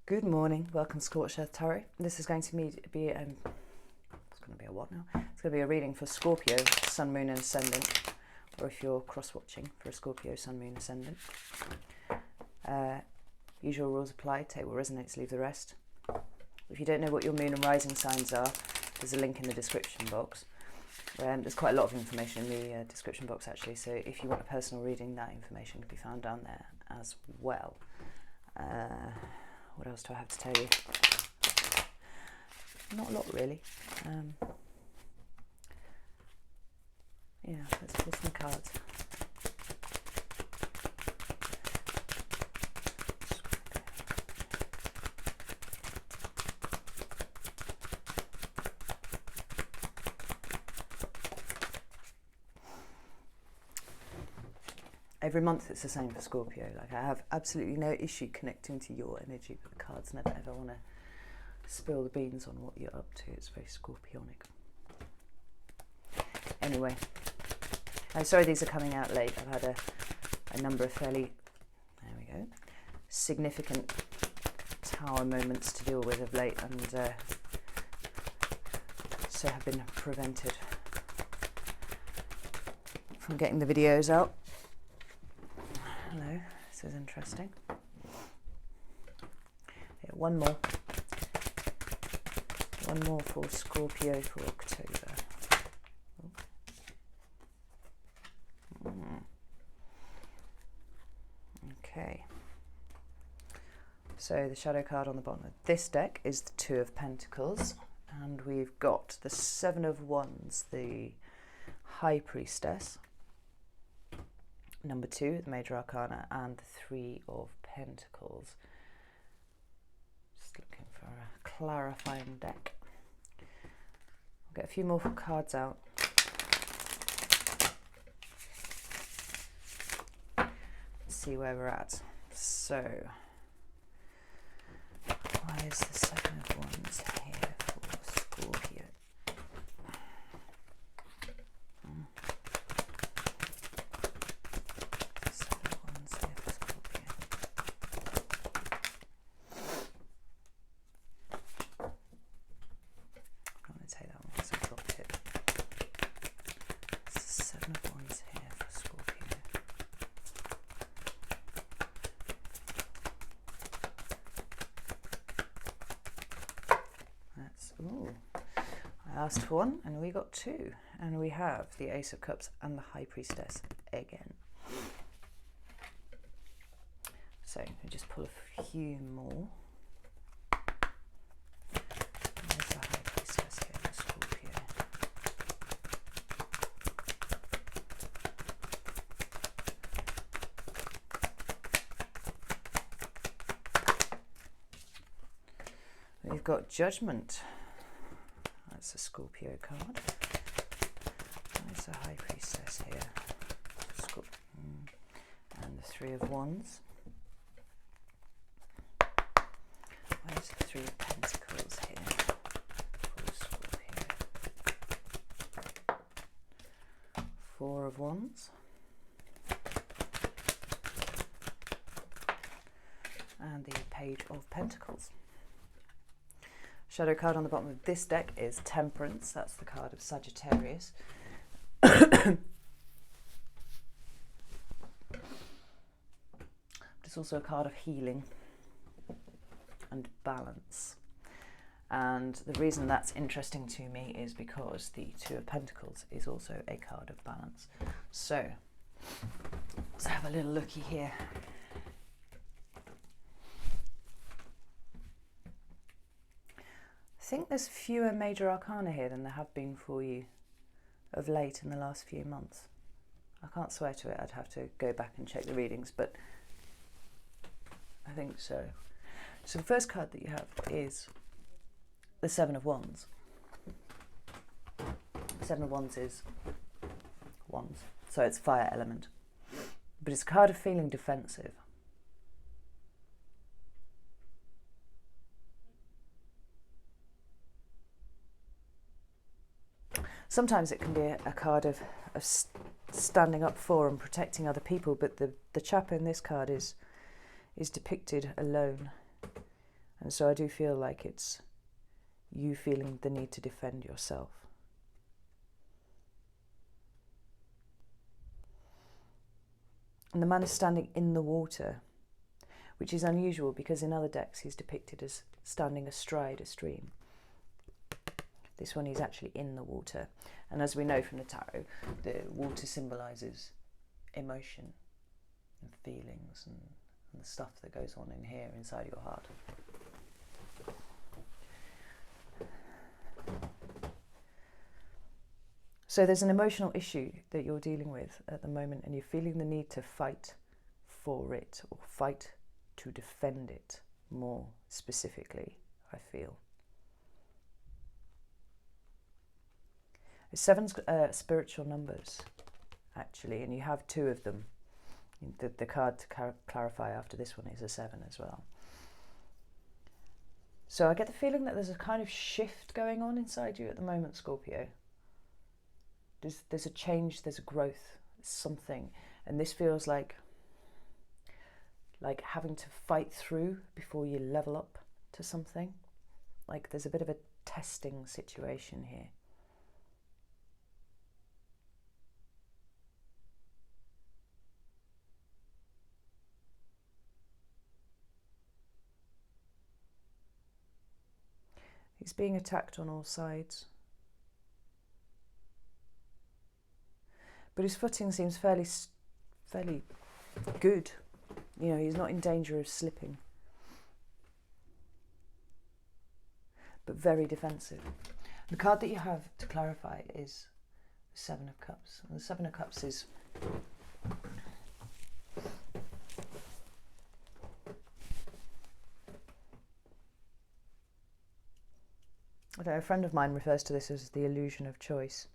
Good morning, welcome to Scorched Earth Tarot. This is going to be it's going to be a what now? It's going to be a reading for Scorpio, Sun, Moon and Ascendant, or if you're cross-watching for a Scorpio, Sun, Moon, Ascendant. Usual rules apply, take what resonates, leave the rest. If you don't know what your Moon and Rising signs are, there's a link in the description box. There's quite a lot of information in the description box actually, so if you want a personal reading, that information can be found down there as well. What else do I have to tell you? Not a lot really. Yeah, let's pull some cards. Every month it's the same for Scorpio. Like, I have absolutely no issue connecting to your energy, but the cards never ever want to spill the beans on what you're up to. It's very Scorpionic. Anyway, I'm sorry these are coming out late. I've had a number of fairly, there we go, significant tower moments to deal with of late, and so have been prevented from getting the videos out. Hello, this is interesting. Yeah, one more for Scorpio for October. Okay, so the shadow card on the bottom of this deck is the Two of Pentacles, and we've got the Seven of Wands, the High Priestess, number 2, the Major Arcana, and the Three of Pentacles. Just looking for a clarifying deck. I'll get a few more cards out. Let's see where we're at. So, why is the Seven of Wands here for Scorpio? Ooh, I asked for one and we got two, and we have the Ace of Cups and the High Priestess again. So we just pull a few more. There's the High Priestess here for Scorpio. We've got Judgment. That's a Scorpio card. There's a High Priestess here. And the Three of Wands. Where's the Three of Pentacles here for Scorpio? Four of Wands. And the Page of Pentacles. Shadow card on the bottom of this deck is Temperance. That's the card of Sagittarius. It's also a card of healing and balance. And the reason that's interesting to me is because the Two of Pentacles is also a card of balance. So let's have a little looky here. I think there's fewer Major Arcana here than there have been for you of late in the last few months. I can't swear to it, I'd have to go back and check the readings, but I think so. So the first card that you have is the Seven of Wands. Seven of Wands is wands, so it's fire element. But it's a card of feeling defensive. Sometimes it can be a card of standing up for and protecting other people, but the chap in this card is depicted alone, And so I do feel like it's you feeling the need to defend yourself. And the man is standing in the water, which is unusual because in other decks he's depicted as standing astride a stream. This one he's actually in the water. And as we know from the tarot, the water symbolises emotion and feelings and the stuff that goes on in here inside your heart. So there's an emotional issue that you're dealing with at the moment, and you're feeling the need to fight for it, or fight to defend it more specifically, I feel. There's 7 spiritual numbers, actually, and you have 2 of them. The card to clarify after this one is a 7 as well. So I get the feeling that there's a kind of shift going on inside you at the moment, Scorpio. There's a change, there's a growth, something. And this feels like having to fight through before you level up to something. Like there's a bit of a testing situation here. He's being attacked on all sides. But his footing seems fairly good. You know, he's not in danger of slipping. But very defensive. The card that you have to clarify is the 7 of Cups. And the 7 of Cups is... I don't know, a friend of mine refers to this as the illusion of choice.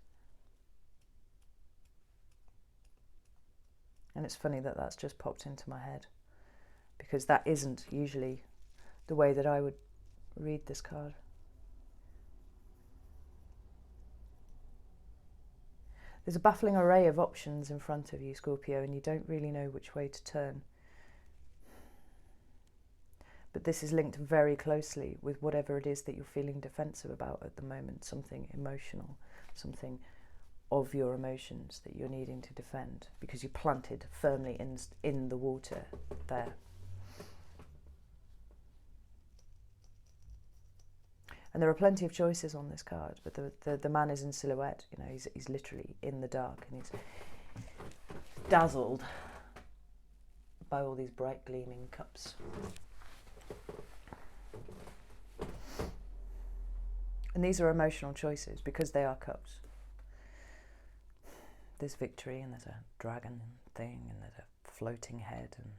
And it's funny that that's just popped into my head, because that isn't usually the way that I would read this card. There's a baffling array of options in front of you, Scorpio, and you don't really know which way to turn. But this is linked very closely with whatever it is that you're feeling defensive about at the moment, something emotional, something of your emotions that you're needing to defend, because you're planted firmly in the water there. And there are plenty of choices on this card, but the man is in silhouette. You know, he's literally in the dark, and he's dazzled by all these bright gleaming cups. And these are emotional choices because they are cups. There's victory, and there's a dragon thing, and there's a floating head, and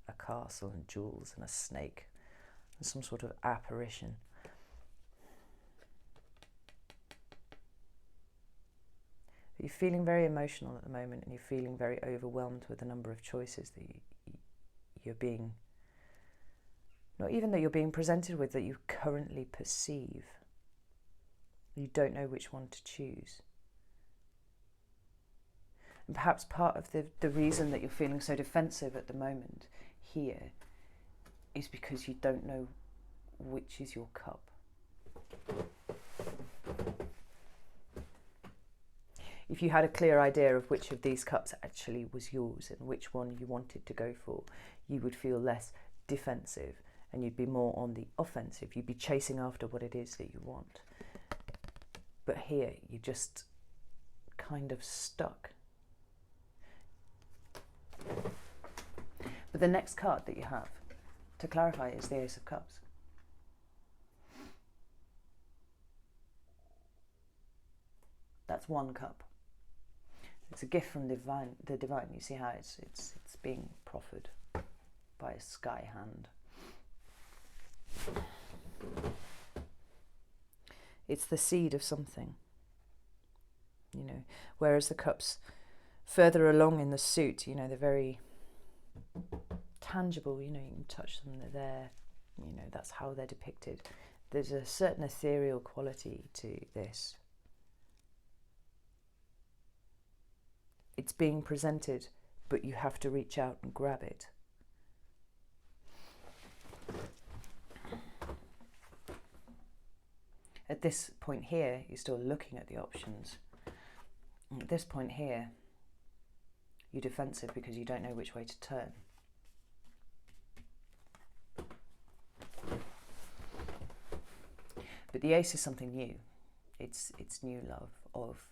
a castle, and jewels, and a snake, and some sort of apparition. You're feeling very emotional at the moment, and you're feeling very overwhelmed with the number of choices that you're being, not even that you're being presented with, that you currently perceive. You don't know which one to choose. And perhaps part of the reason that you're feeling so defensive at the moment here is because you don't know which is your cup. If you had a clear idea of which of these cups actually was yours and which one you wanted to go for, you would feel less defensive and you'd be more on the offensive. You'd be chasing after what it is that you want. But here, you're just kind of stuck. But the next card that you have to clarify is the Ace of Cups. That's one cup. It's a gift from the divine. You see how it's being proffered by a sky hand. It's the seed of something, you know, whereas the cups further along in the suit, you know, they're very tangible, you know, you can touch them, they're there, you know, that's how they're depicted. There's a certain ethereal quality to this. It's being presented, but you have to reach out and grab it. at this point here, you're still looking at the options. And at this point here, you're defensive because you don't know which way to turn. But the Ace is something new. It's new love of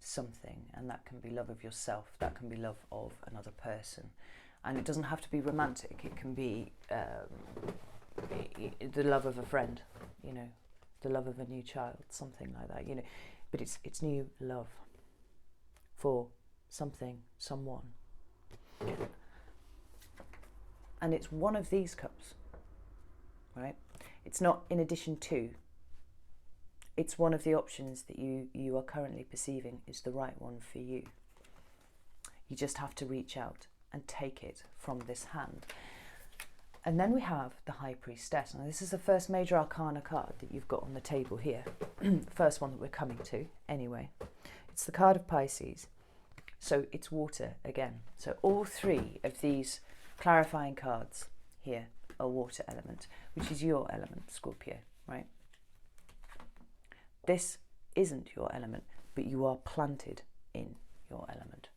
something, and that can be love of yourself, that can be love of another person. And it doesn't have to be romantic, it can be the love of a friend, you know, the love of a new child, something like that, you know. But it's new love for something, someone. And it's one of these cups, right? It's not in addition to. It's one of the options that you are currently perceiving is the right one for you. You just have to reach out and take it from this hand. And then we have the High Priestess. Now this is the first major arcana card that you've got on the table here. First one that we're coming to anyway. It's the card of Pisces. So it's water again. So all three of these clarifying cards here are water element, which is your element, Scorpio, right? This isn't your element, but you are planted in your element.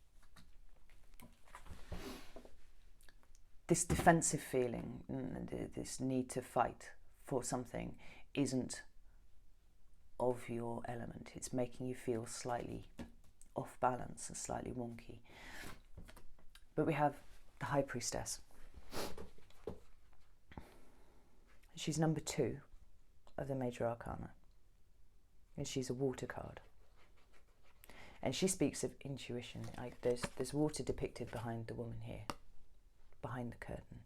This defensive feeling, this need to fight for something, isn't of your element. It's making you feel slightly off balance and slightly wonky. But we have the High Priestess. She's number 2 of the major arcana. And she's a water card. And she speaks of intuition. There's water depicted behind the woman here, behind the curtain.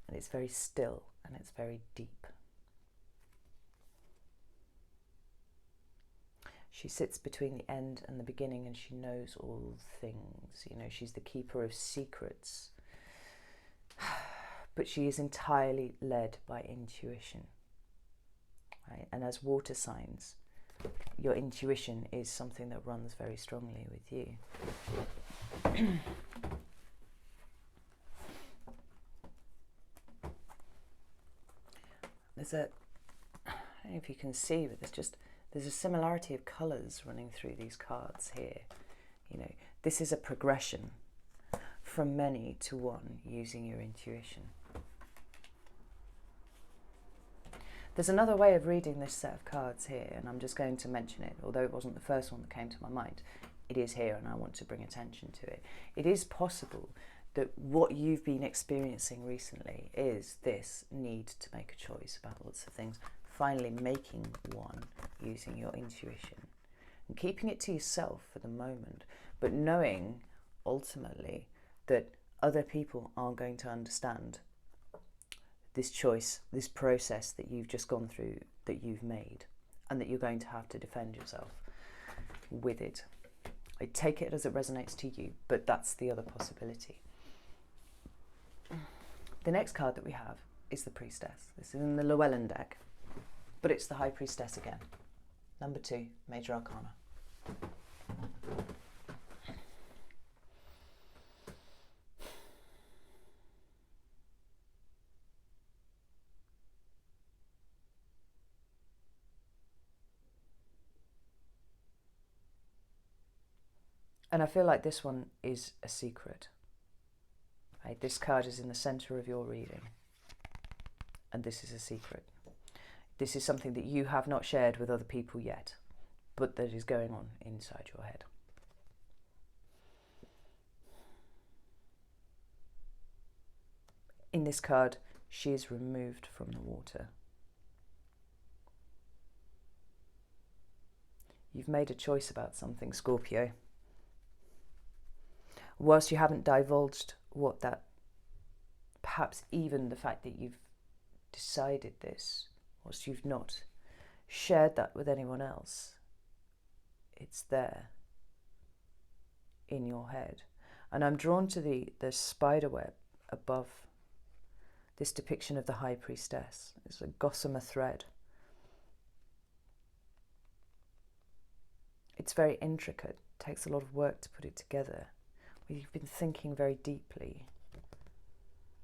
And it's very still and it's very deep. She sits between the end and the beginning, and she knows all things. You know, she's the keeper of secrets. But she is entirely led by intuition. Right? And as water signs, your intuition is something that runs very strongly with you. I don't know if you can see, but there's a similarity of colours running through these cards here. You know, this is a progression from many to one using your intuition. There's another way of reading this set of cards here, and I'm just going to mention it, although it wasn't the first one that came to my mind. It is here, and I want to bring attention to it. It is possible that what you've been experiencing recently is this need to make a choice about lots of things, finally making one using your intuition and keeping it to yourself for the moment, but knowing ultimately that other people aren't going to understand this choice, this process that you've just gone through, that you've made, and that you're going to have to defend yourself with it. I take it as it resonates to you, but that's the other possibility. The next card that we have is the Priestess. This is in the Llewellyn deck, but it's the High Priestess again. Number 2, Major Arcana. And I feel like this one is a secret. Right? This card is in the centre of your reading. And this is a secret. This is something that you have not shared with other people yet, but that is going on inside your head. In this card, she is removed from the water. You've made a choice about something, Scorpio. Whilst you haven't divulged what that, perhaps even the fact that you've decided this, whilst you've not shared that with anyone else, it's there in your head. And I'm drawn to the spider web above this depiction of the High Priestess. It's a gossamer thread. It's very intricate. It takes a lot of work to put it together. You've been thinking very deeply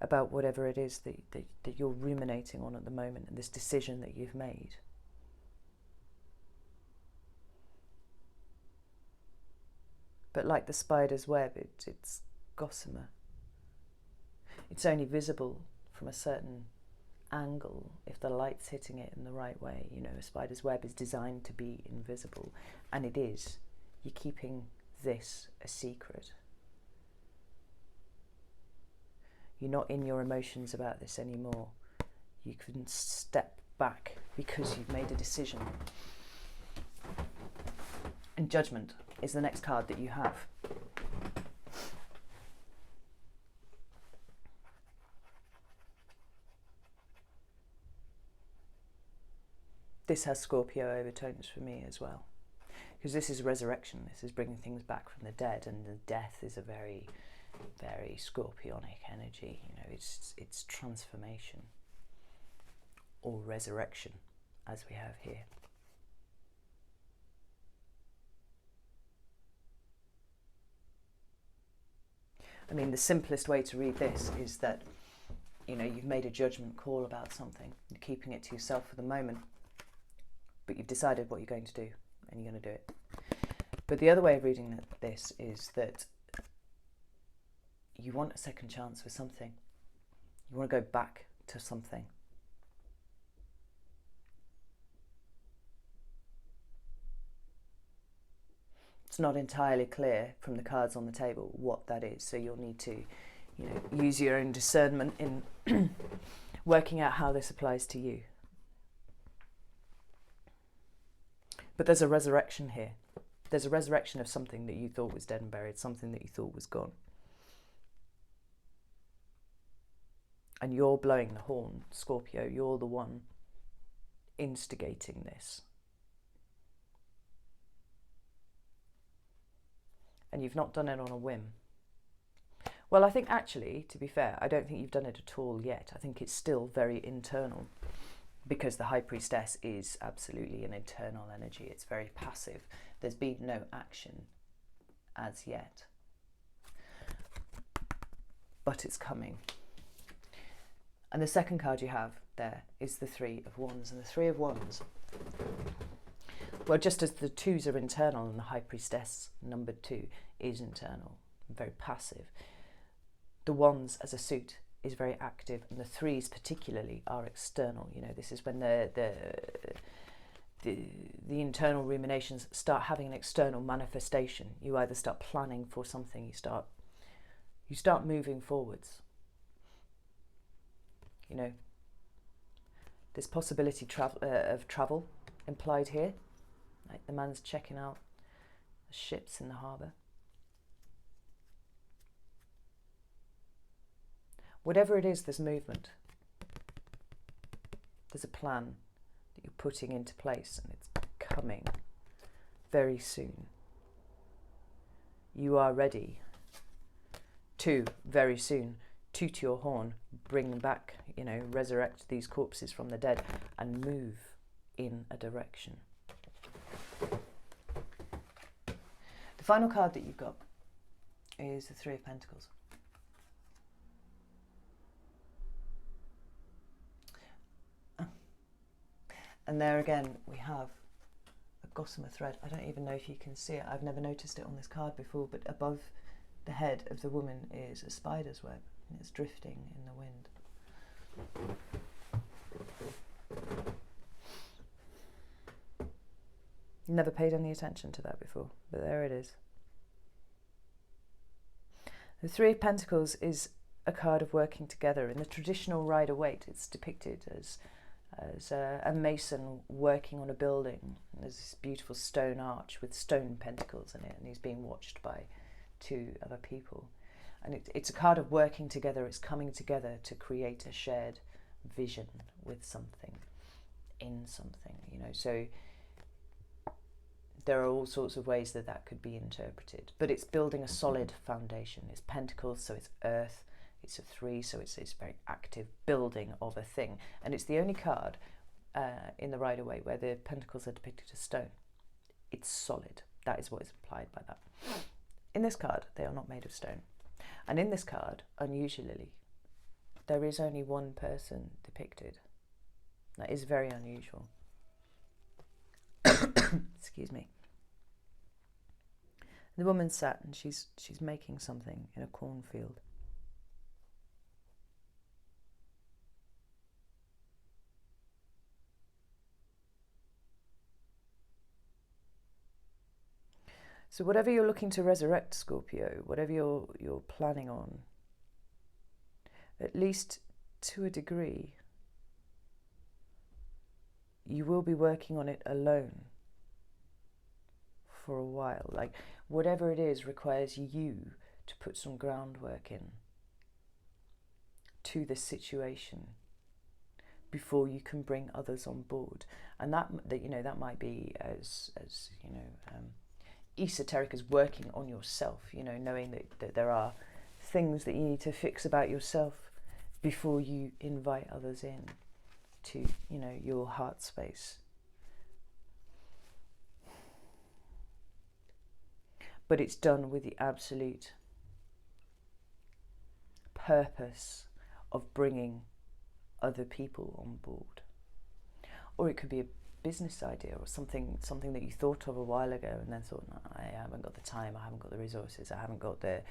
about whatever it is that you're ruminating on at the moment, and this decision that you've made. But like the spider's web, it's gossamer. It's only visible from a certain angle if the light's hitting it in the right way. You know, a spider's web is designed to be invisible, and it is. You're keeping this a secret. You're not in your emotions about this anymore. You can step back because you've made a decision. And Judgment is the next card that you have. This has Scorpio overtones for me as well, because this is resurrection. This is bringing things back from the dead, and the death is a very, very scorpionic energy. You know, it's transformation or resurrection, as we have here. I mean, the simplest way to read this is that, you know, you've made a judgment call about something. You're keeping it to yourself for the moment, but you've decided what you're going to do, and you're going to do it. But the other way of reading this is that you want a second chance for something. You want to go back to something. It's not entirely clear from the cards on the table what that is, so you'll need to, you know, use your own discernment in working out how this applies to you. But there's a resurrection here. There's a resurrection of something that you thought was dead and buried, something that you thought was gone. And you're blowing the horn, Scorpio. You're the one instigating this. And you've not done it on a whim. Well, I think actually, to be fair, I don't think you've done it at all yet. I think it's still very internal, because the High Priestess is absolutely an internal energy. It's very passive. There's been no action as yet. But it's coming. And the second card you have there is the Three of Wands. And the Three of Wands, well, just as the twos are internal and the High Priestess, number 2, is internal, very passive, the Wands as a suit is very active, and the threes particularly are external. You know, this is when the internal ruminations start having an external manifestation. You either start planning for something, you start moving forwards. You know, there's possibility of travel implied here. Like the man's checking out the ships in the harbour. Whatever it is, there's movement. There's a plan that you're putting into place, and it's coming very soon. You are ready to, very soon, toot your horn, bring back, you know, resurrect these corpses from the dead and move in a direction. The final card that you've got is the Three of Pentacles. And there again we have a gossamer thread. I don't even know if you can see it. I've never noticed it on this card before, but above the head of the woman is a spider's web, and it's drifting in the wind. Never paid any attention to that before, but there it is. The Three of Pentacles is a card of working together. In the traditional Rider-Waite, it's depicted as a mason working on a building. There's this beautiful stone arch with stone pentacles in it, and he's being watched by 2 other people. And it's a card of working together. It's coming together to create a shared vision with something, in something, you know. So there are all sorts of ways that that could be interpreted, but it's building a solid foundation. It's pentacles, so it's earth. It's a 3, so it's very active building of a thing. And it's the only card in the Rider-Waite where the pentacles are depicted as stone. It's solid. That is what is implied by that. In this card, they are not made of stone. And in this card, unusually, there is only one person depicted. That is very unusual. Excuse me. The woman sat and she's making something in a cornfield. So whatever you're looking to resurrect, Scorpio, whatever you're planning on, at least to a degree, you will be working on it alone for a while. Like, whatever it is requires you to put some groundwork in to the situation before you can bring others on board. And that might be as esoteric as working on yourself, knowing that there are things that you need to fix about yourself before you invite others in to, your heart space. But it's done with the absolute purpose of bringing other people on board. Or it could be a business idea or something that you thought of a while ago and then thought, no, I haven't got the time, I haven't got the resources, I haven't got the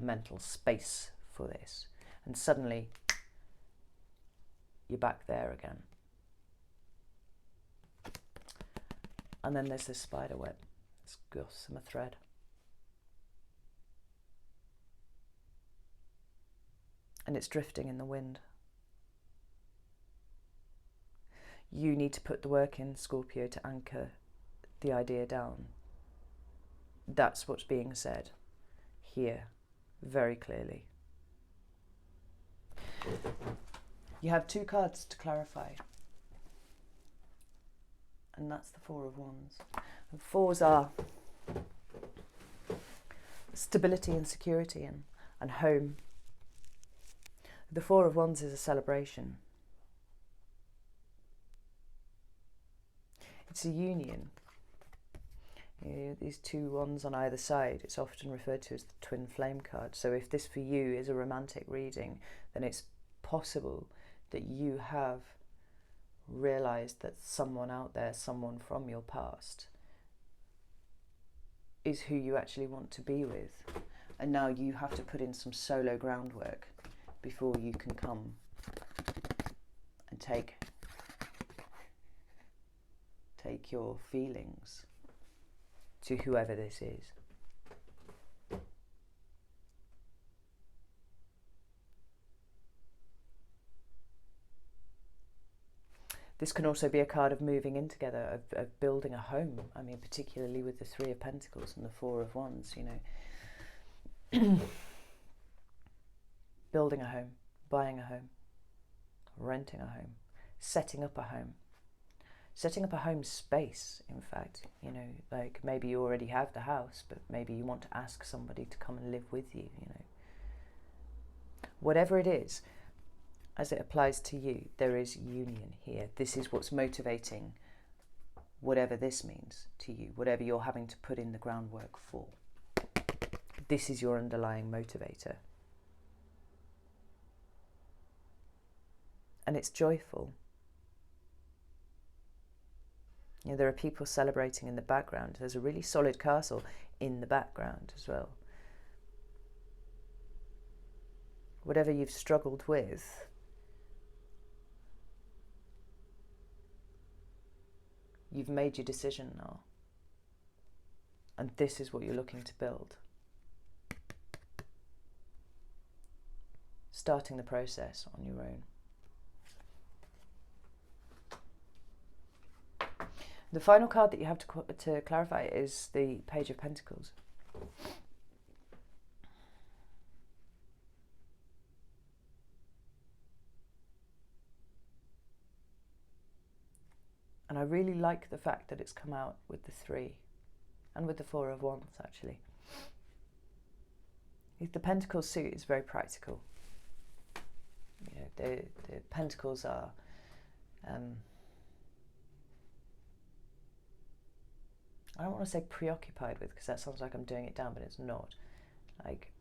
mental space for this. And suddenly you're back there again. And then there's this spider web, this gossamer thread. And it's drifting in the wind. You need to put the work in, Scorpio, to anchor the idea down. That's what's being said here, very clearly. You have 2 cards to clarify. And that's the Four of Wands. And 4s are stability and security and home. The Four of Wands is a celebration. It's a union. These 2 wands on either side, it's often referred to as the twin flame card. So if this for you is a romantic reading, then it's possible that you have realised that someone out there, someone from your past, is who you actually want to be with. And now you have to put in some solo groundwork before you can come and take your feelings to whoever this is. This can also be a card of moving in together, of building a home. I mean, particularly with the 3 of Pentacles and the 4 of Wands, building a home, buying a home, renting a home, setting up a home. Setting up a home space, in fact, like maybe you already have the house, but maybe you want to ask somebody to come and live with you, Whatever it is, as it applies to you, there is union here. This is what's motivating whatever this means to you, whatever you're having to put in the groundwork for. This is your underlying motivator. And it's joyful. There are people celebrating in the background. There's a really solid castle in the background as well. Whatever you've struggled with, you've made your decision now. And this is what you're looking to build. Starting the process on your own. The final card that you have to clarify is the Page of Pentacles. And I really like the fact that it's come out with the 3 and with the 4 of Wands, actually. The Pentacles suit is very practical. The Pentacles are I don't want to say preoccupied with, because that sounds like I'm doing it down, but it's not. Like,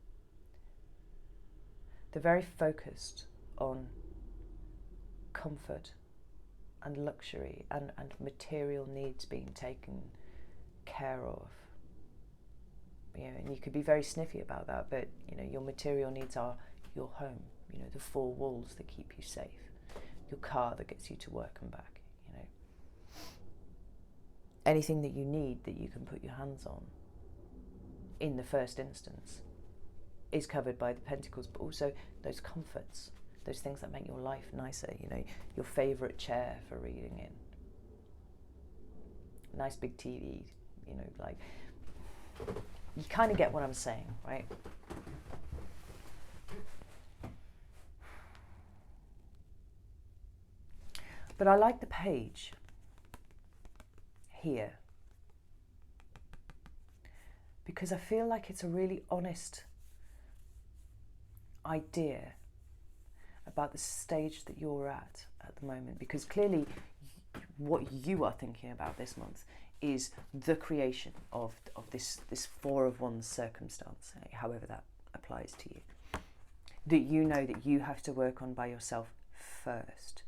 they're very focused on comfort and luxury and material needs being taken care of. you know, and you could be very sniffy about that, but you know, your material needs are your home, you know, the four walls that keep you safe, your car that gets you to work and back, you know, anything that you need that you can put your hands on in the first instance is covered by the Pentacles, but also those comforts, those things that make your life nicer, you know, your favourite chair for reading in, nice big TV, you know, like, you kind of get what I'm saying, right? But I like the page here because I feel like it's a really honest idea about the stage that you're at the moment, because clearly what you are thinking about this month is the creation of this Four of Wands circumstance, however that applies to you, that you know that you have to work on by yourself first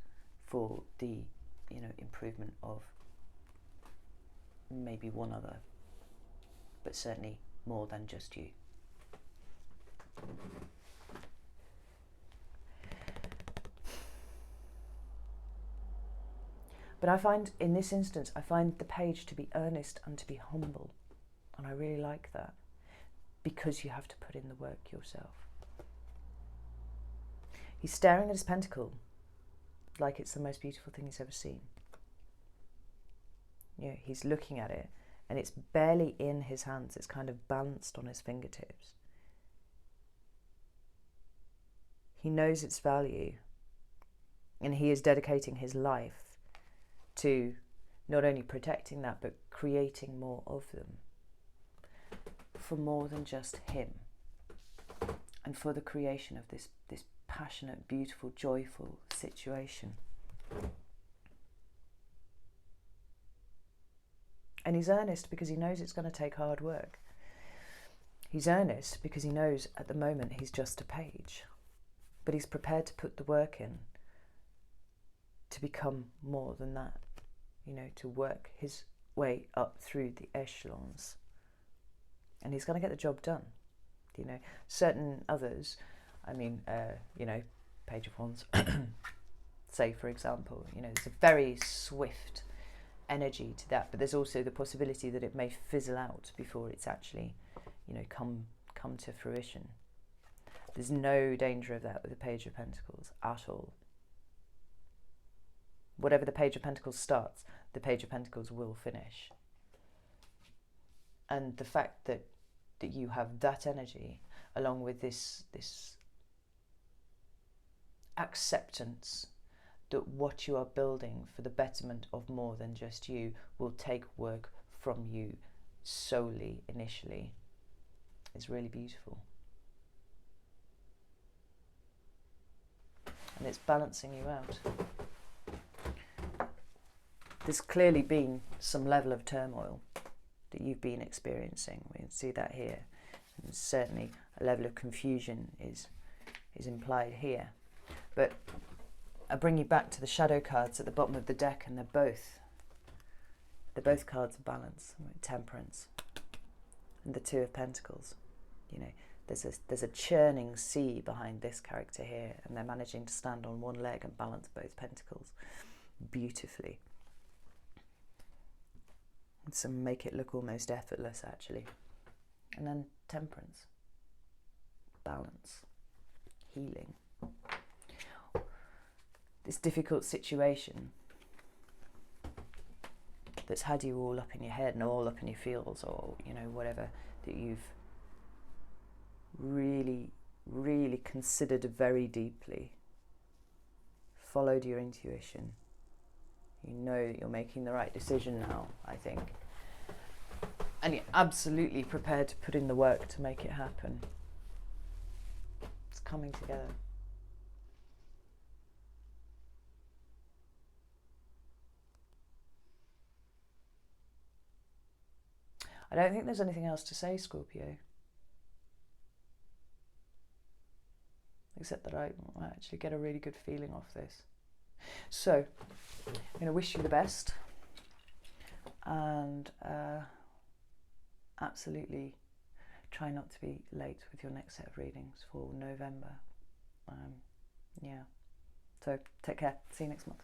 for the, you know, improvement of maybe one other, but certainly more than just you. But I find, in this instance, I find the page to be earnest and to be humble. And I really like that, because you have to put in the work yourself. He's staring at his pentacle like it's the most beautiful thing he's ever seen. You know, he's looking at it and it's barely in his hands. It's kind of balanced on his fingertips. He knows its value, and he is dedicating his life to not only protecting that, but creating more of them for more than just him, and for the creation of this passionate, beautiful, joyful situation. And he's earnest because he knows it's going to take hard work. He's earnest because he knows at the moment he's just a page, but he's prepared to put the work in to become more than that, you know, to work his way up through the echelons. And he's going to get the job done. You know, certain others, I mean, you know, Page of Wands, say, for example, you know, there's a very swift energy to that, but there's also the possibility that it may fizzle out before it's actually, you know, come to fruition. There's no danger of that with the Page of Pentacles at all. Whatever the Page of Pentacles starts, the Page of Pentacles will finish. And the fact that you have that energy, along with this acceptance that what you are building for the betterment of more than just you will take work from you solely initially, is really beautiful. And it's balancing you out. There's clearly been some level of turmoil that you've been experiencing. We can see that here. And certainly a level of confusion is implied here. But I bring you back to the shadow cards at the bottom of the deck, and they're both cards of balance, temperance, and the Two of Pentacles. You know, there's a churning sea behind this character here, and they're managing to stand on one leg and balance both pentacles beautifully. And some make it look almost effortless, actually. And then temperance, balance, healing. This difficult situation that's had you all up in your head and all up in your feels, or, you know, whatever, that you've really, really considered very deeply, followed your intuition. You know that you're making the right decision now, I think. And you're absolutely prepared to put in the work to make it happen. It's coming together. I don't think there's anything else to say, Scorpio. Except that I actually get a really good feeling off this. So, I'm going to wish you the best. And absolutely try not to be late with your next set of readings for November. Yeah. So take care. See you next month.